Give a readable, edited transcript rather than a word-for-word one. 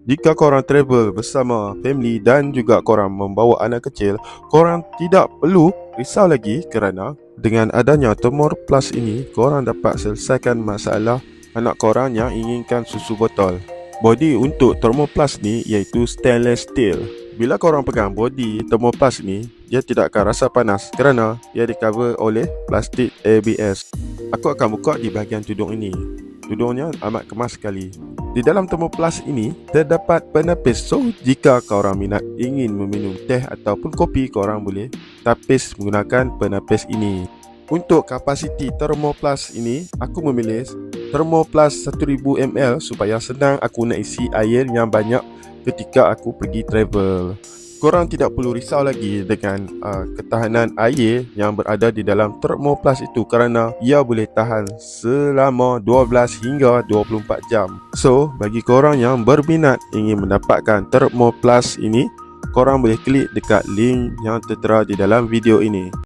Jika korang travel bersama family dan juga korang membawa anak kecil, korang tidak perlu risau lagi kerana dengan adanya Thermo Plus ini, korang dapat selesaikan masalah anak korang yang inginkan susu botol. Body untuk Thermo Plus ni iaitu stainless steel. Bila korang pegang body Thermo Plus ni, dia tidak akan rasa panas kerana ia di-cover oleh plastik ABS. Aku akan buka di bahagian tudung ini. Tudungnya amat kemas sekali. Di dalam Thermo Plus ini terdapat penapis. So, jika korang minat ingin meminum teh ataupun kopi, korang boleh tapis menggunakan penapis ini. Untuk kapasiti Thermo Plus ini, aku memilih Thermo Plus 1000 ml supaya senang aku nak isi air yang banyak ketika aku pergi travel. Korang tidak perlu risau lagi dengan ketahanan air yang berada di dalam Thermo Plus itu kerana ia boleh tahan selama 12 hingga 24 jam. So, bagi korang yang berminat ingin mendapatkan Thermo Plus ini, korang boleh klik dekat link yang tertera di dalam video ini.